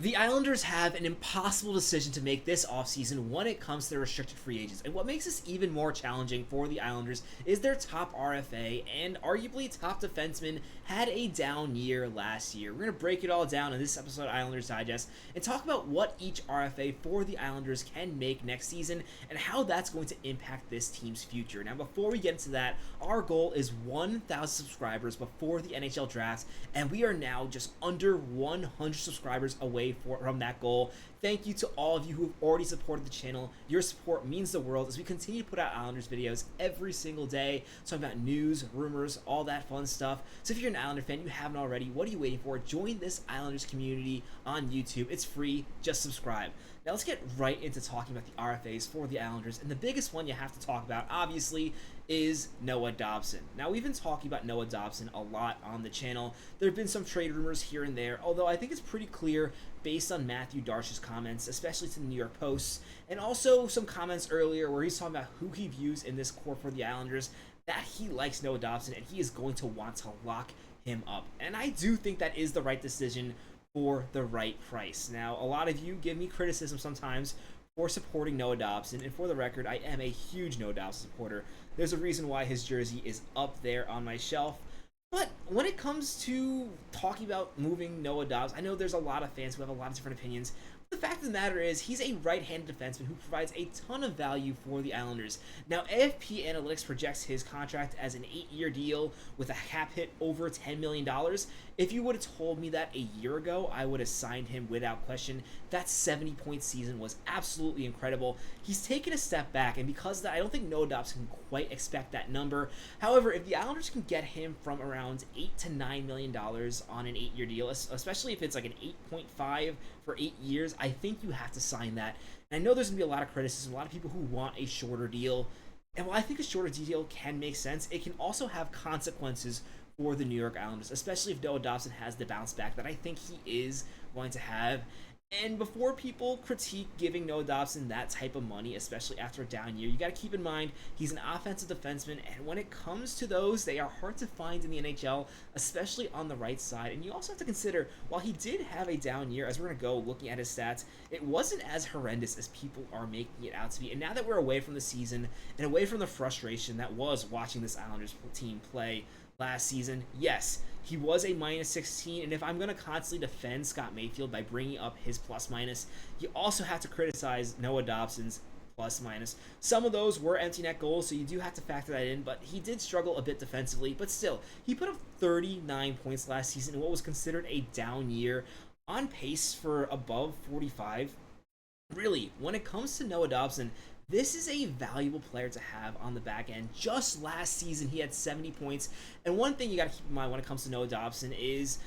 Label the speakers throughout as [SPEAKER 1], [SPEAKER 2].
[SPEAKER 1] The Islanders have an impossible decision to make this offseason when it comes to their restricted free agents. And what makes this even more challenging for the Islanders is their top RFA and arguably top defenseman had a down year last year. We're going to break it all down in this episode of Islanders Digest and talk about what each RFA for the Islanders can make next season and how that's going to impact this team's future. Now, before we get into that, our goal is 1,000 subscribers before the NHL draft, and we are now just under 100 subscribers away from that goal. Thank you to all of you who have already supported the channel. Your support means the world as we continue to put out Islanders videos every single day, talking about news, rumors, all that fun stuff. So if you're an Islander fan, you haven't already, what are you waiting for? Join this Islanders community on YouTube. It's free. Just subscribe. Now let's get right into talking about the RFAs for the Islanders, and the biggest one you have to talk about, obviously, is Noah Dobson. Now, we've been talking about Noah Dobson a lot on the channel. There have been some trade rumors here and there, although I think it's pretty clear based on Mathew Barzal's comments, especially to the New York Post, and also some comments earlier where he's talking about who he views in this core for the Islanders, that he likes Noah Dobson and he is going to want to lock him up. And I do think that is the right decision for the right price. Now, a lot of you give me criticism sometimes for supporting Noah Dobson, and for the record, I am a huge Noah Dobson supporter. There's a reason why his jersey is up there on my shelf. But when it comes to talking about moving Noah Dobson, I know there's a lot of fans who have a lot of different opinions. The fact of the matter is, he's a right-handed defenseman who provides a ton of value for the Islanders. Now, AFP Analytics projects his contract as an 8-year deal with a cap hit over $10 million. If you would have told me that a year ago, I would have signed him without question. That 70-point season was absolutely incredible. He's taken a step back, and because of that, I don't think Noah Dobson can quite expect that number. However, if the Islanders can get him from around $8 to $9 million on an 8-year deal, especially if it's like an 8.5 for 8 years, I think you have to sign that. And I know there's going to be a lot of criticism, a lot of people who want a shorter deal. And while I think a shorter deal can make sense, it can also have consequences for the New York Islanders, especially if Noah Dobson has the bounce back that I think he is going to have. And before people critique giving Noah Dobson that type of money, especially after a down year, you got to keep in mind he's an offensive defenseman, and when it comes to those, they are hard to find in the NHL, especially on the right side. And you also have to consider, while he did have a down year, as we're going to go looking at his stats, it wasn't as horrendous as people are making it out to be. And now that we're away from the season and away from the frustration that was watching this Islanders team play last season, yes, he was a -16, and if I'm going to constantly defend Scott Mayfield by bringing up his plus-minus, you also have to criticize Noah Dobson's plus-minus. Some of those were empty net goals, so you do have to factor that in, but he did struggle a bit defensively, but still, he put up 39 points last season in what was considered a down year, on pace for above 45. Really, when it comes to Noah Dobson, this is a valuable player to have on the back end. Just last season, he had 70 points. And one thing you got to keep in mind when it comes to Noah Dobson is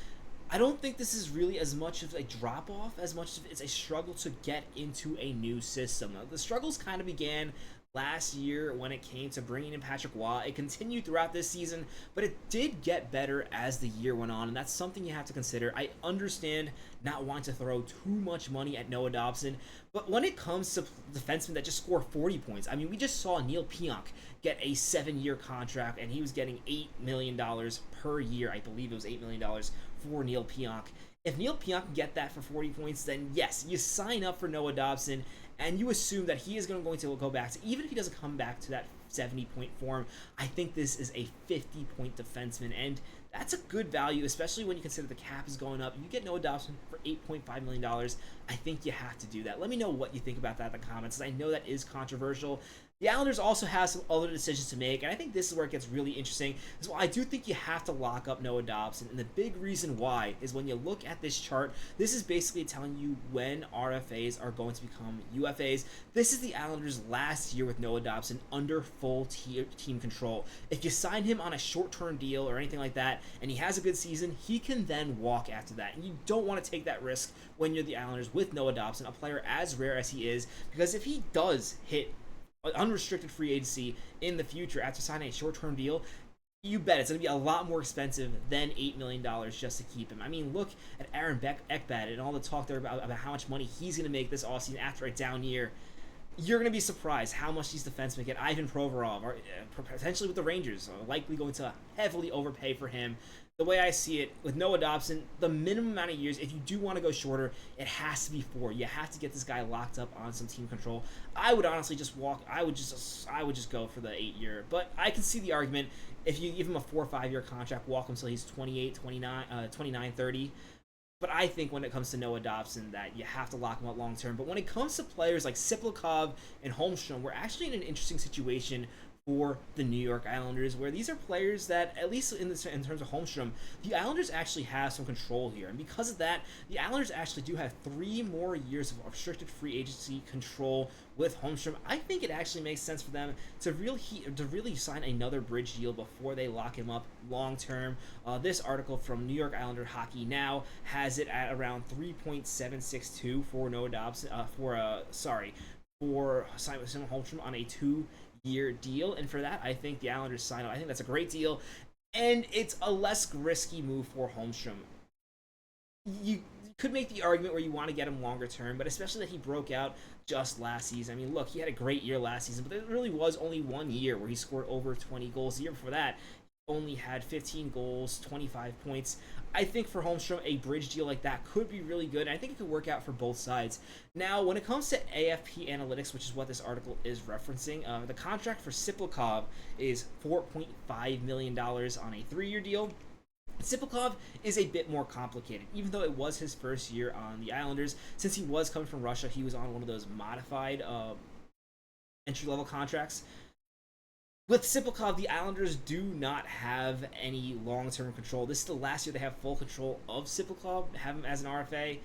[SPEAKER 1] I don't think this is really as much of a drop-off as much as it's a struggle to get into a new system. Now, the struggles kind of began last year when it came to bringing in Patrick Waugh. It continued throughout this season, but it did get better as the year went on, and that's something you have to consider. I understand not wanting to throw too much money at Noah Dobson, but when it comes to defensemen that just score 40 points, I mean, we just saw Neil Pionk get a 7-year contract, and he was getting $8 million per year. I believe it was $8 million for Neil Pionk. If Neil Pionk can get that for 40 points, then yes, you sign up for Noah Dobson, and you assume that he is going to go back to, even if he doesn't come back to that 70-point form, I think this is a 50-point defenseman, and that's a good value, especially when you consider the cap is going up. You get Noah Dobson for $8.5 million. I think you have to do that. Let me know what you think about that in the comments, because I know that is controversial. The Islanders also have some other decisions to make, and I think this is where it gets really interesting. As well, I do think you have to lock up Noah Dobson, and the big reason why is when you look at this chart, this is basically telling you when RFAs are going to become UFAs. This is the Islanders' last year with Noah Dobson under full team control. If you sign him on a short-term deal or anything like that, and he has a good season, he can then walk after that, and you don't want to take that risk when you're the Islanders with Noah Dobson, a player as rare as he is, because if he does hit unrestricted free agency in the future after signing a short-term deal, you bet it's going to be a lot more expensive than $8 million just to keep him. I mean, look at Aaron Ekblad and all the talk there about how much money he's going to make this offseason after a down year. You're going to be surprised how much these defensemen get. Ivan Provorov, or potentially with the Rangers, are likely going to heavily overpay for him. the way I see it, with Noah Dobson, the minimum amount of years, if you do want to go shorter, it has to be 4. You have to get this guy locked up on some team control. I would honestly just walk. I would just go for the 8-year. But I can see the argument if you give him a 4 or 5 year contract, walk him until he's 28, 29, 30. But I think when it comes to Noah Dobson, that you have to lock him up long term. But when it comes to players like Tsyplakov and Holmstrom, we're actually in an interesting situation for the New York Islanders, where these are players that, at least in terms of Holmstrom, the Islanders actually have some control here. And because of that, the Islanders actually do have 3 more years of restricted free agency control with Holmstrom. I think it actually makes sense for them to really sign another bridge deal before they lock him up long term. This article from New York Islander Hockey Now has it at around 3.762 for Noah Dobson, for Simon Holmstrom on a 2-year deal, and for that, I think the Islanders sign up. I think that's a great deal, and it's a less risky move for Holmstrom. You could make the argument where you want to get him longer term, but especially that he broke out just last season. I mean, look, he had a great year last season, but there really was only 1 year where he scored over 20 goals. The year before that, he only had 15 goals, 25 points. I think for Holmstrom, a bridge deal like that could be really good, and I think it could work out for both sides. Now, when it comes to AFP analytics, which is what this article is referencing, the contract for Tsyplakov is $4.5 million on a 3-year deal. Tsyplakov is a bit more complicated, even though it was his first year on the Islanders. Since he was coming from Russia, he was on one of those modified entry-level contracts. With Tsyplakov, the Islanders do not have any long-term control. This is the last year they have full control of Tsyplakov, have him as an RFA.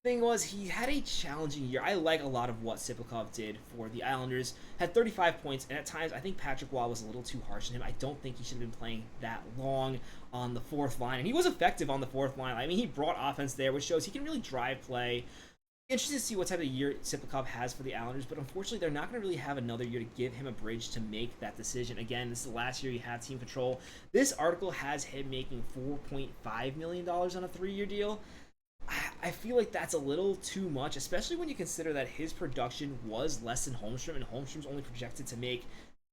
[SPEAKER 1] Thing was, he had a challenging year. I like a lot of what Tsyplakov did for the Islanders. Had 35 points, and at times I think Patrick Waugh was a little too harsh on him. I don't think he should have been playing that long on the 4th line, and he was effective on the 4th line. I mean, he brought offense there, which shows he can really drive play. Interesting to see what type of year Tsyplakov has for the Islanders, but unfortunately they're not going to really have another year to give him a bridge to make that decision. Again, this is the last year he had team control. This article has him making $4.5 million on a 3-year deal. I feel like that's a little too much, especially when you consider that his production was less than Holmstrom, and Holmstrom's only projected to make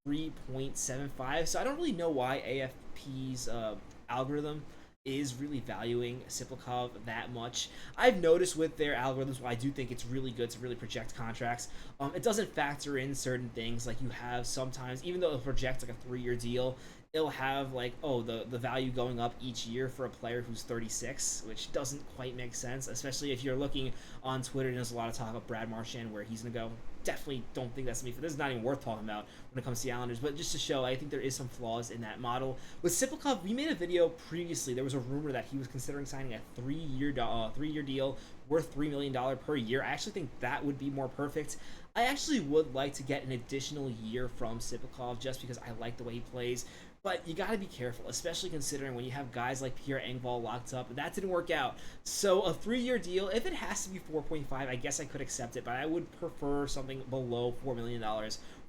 [SPEAKER 1] 3.75. So I don't really know why AFP's algorithm is really valuing Tsyplakov that much. I've noticed with their algorithms, while I do think it's really good to really project contracts, it doesn't factor in certain things. Like, you have sometimes, even though it'll project like a 3-year deal, it'll have like, oh, the value going up each year for a player who's 36, which doesn't quite make sense, especially if you're looking on Twitter and there's a lot of talk about Brad Marchand where he's going to go. Definitely don't think that's me. This is not even worth talking about when it comes to the Islanders, but just to show, I think there is some flaws in that model. With Tsyplakov, we made a video previously. There was a rumor that he was considering signing a 3-year deal worth $3 million per year. I actually think that would be more perfect. I actually would like to get an additional year from Tsyplakov just because I like the way he plays. But you got to be careful, especially considering when you have guys like Pierre Engvall locked up. That didn't work out. So a 3-year deal, if it has to be 4.5, I guess I could accept it. But I would prefer something below $4 million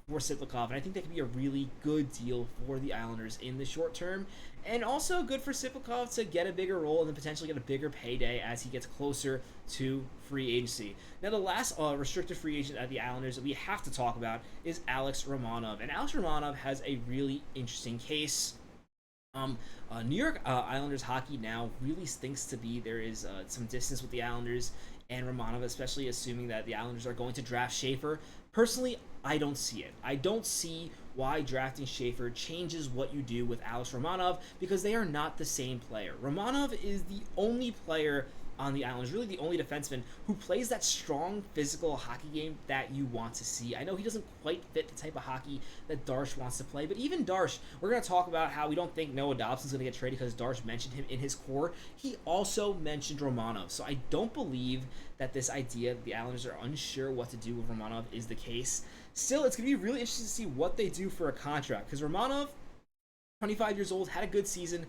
[SPEAKER 1] for Tsyplakov. And I think that could be a really good deal for the Islanders in the short term. And also good for Tsyplakov to get a bigger role and then potentially get a bigger payday as he gets closer to free agency. Now, the last restricted free agent at the Islanders that we have to talk about is Alex Romanov. And Alex Romanov has a really interesting case. New York Islanders Hockey Now really thinks to be there is some distance with the Islanders and Romanov, especially assuming that the Islanders are going to draft Schaefer. Personally, I don't see it. I don't see why drafting Schaefer changes what you do with Alex Romanov, because they are not the same player. Romanov is the only player on the Islanders, really the only defenseman who plays that strong physical hockey game that you want to see. I know he doesn't quite fit the type of hockey that Darsh wants to play, but even Darsh, we're going to talk about how we don't think Noah Dobson's going to get traded because Darsh mentioned him in his core. He also mentioned Romanov, so I don't believe that this idea that the Islanders are unsure what to do with Romanov is the case. Still, it's going to be really interesting to see what they do for a contract, because Romanov, 25 years old, had a good season.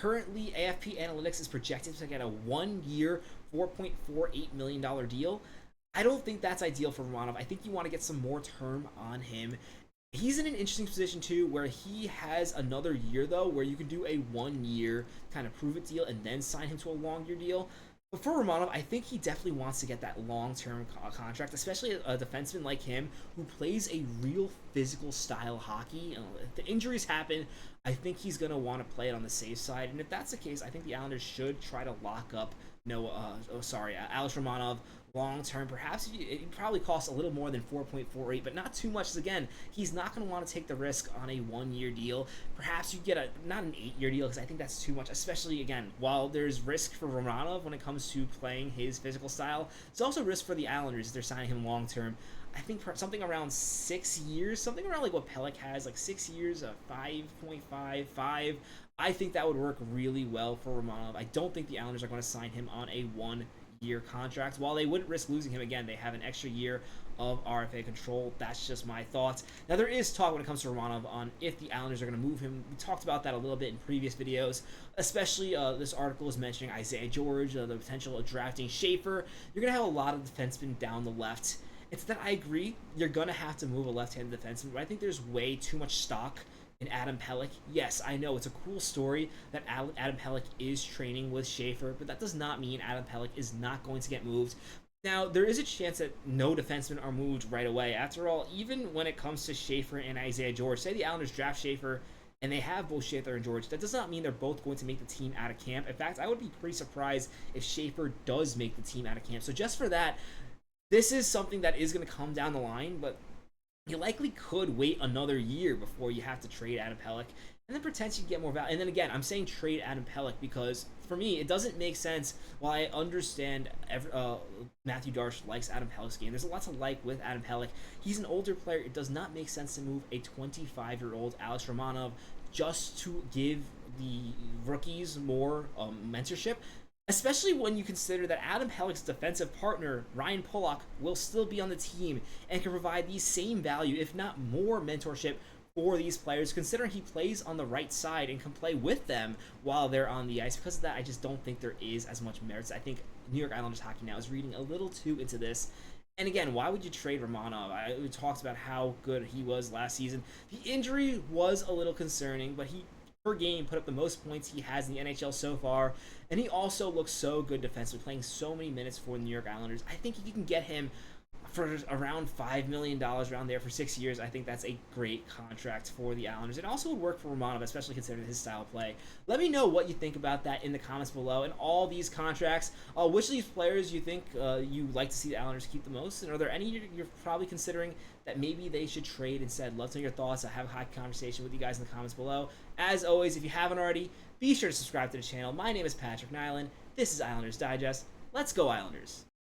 [SPEAKER 1] Currently, AFP Analytics is projected to get a 1-year, $4.48 million deal. I don't think that's ideal for Romanov. I think you want to get some more term on him. He's in an interesting position, too, where he has another year, though, where you can do a 1-year kind of prove-it deal and then sign him to a long-year deal. But for Romanov, I think he definitely wants to get that long-term contract, especially a defenseman like him who plays a real physical style hockey. If the injuries happen, I think he's going to want to play it on the safe side. And if that's the case, I think the Islanders should try to lock up Alex Romanov long term. Perhaps it probably costs a little more than 4.48, but not too much. Because again, he's not going to want to take the risk on a 1-year deal. Perhaps you get not an 8-year deal, because I think that's too much. Especially again, while there's risk for Romanov when it comes to playing his physical style, there's also risk for the Islanders if they're signing him long term. I think something around 6 years, something around like what Pelech has, like 6 years, 5.55. I think that would work really well for Romanov. I don't think the Islanders are going to sign him on a 1-year contract. While they wouldn't risk losing him again, they have an extra year of RFA control. That's just my thoughts. Now, there is talk when it comes to Romanov on if the Islanders are going to move him. We talked about that a little bit in previous videos, especially this article is mentioning Isaiah George, the potential of drafting Schaefer. You're going to have a lot of defensemen down the left. It's that I agree, you're going to have to move a left-handed defenseman, but I think there's way too much stock in Adam Pelech. Yes, I know it's a cool story that Adam Pelech is training with Schaefer, but that does not mean Adam Pelech is not going to get moved. Now, there is a chance that no defensemen are moved right away. After all, even when it comes to Schaefer and Isaiah George, say the Islanders draft Schaefer and they have both Schaefer and George, that does not mean they're both going to make the team out of camp. In fact, I would be pretty surprised if Schaefer does make the team out of camp. So just for that, this is something that is going to come down the line, but you likely could wait another year before you have to trade Adam Pelech, and then potentially get more value. And then again, I'm saying trade Adam Pelech because for me, it doesn't make sense. While I understand Matthew Darsh likes Adam Pelech's game, there's a lot to like with Adam Pelech. He's an older player. It does not make sense to move a 25-year-old Alex Romanov just to give the rookies more mentorship. Especially when you consider that Adam Pelech's defensive partner, Ryan Pulock, will still be on the team and can provide the same value, if not more mentorship for these players, considering he plays on the right side and can play with them while they're on the ice. Because of that, I just don't think there is as much merits. I think New York Islanders hockey now is reading a little too into this. And again, why would you trade Romanov? We talked about how good he was last season. The injury was a little concerning, but he per game put up the most points he has in the NHL so far, and he also looks so good defensively, playing so many minutes for the New York Islanders. I think you can get him for around $5 million around there for 6 years. I think that's a great contract for the Islanders. It also would work for Romanov, especially considering his style of play. Let me know what you think about that in the comments below. And all these contracts, which of these players you think you like to see the Islanders keep the most? And are there any you're probably considering that maybe they should trade instead? Love to know your thoughts. I have a hot conversation with you guys in the comments below. As always, if you haven't already, be sure to subscribe to the channel. My name is Patrick Nilan. This is Islanders Digest. Let's go Islanders.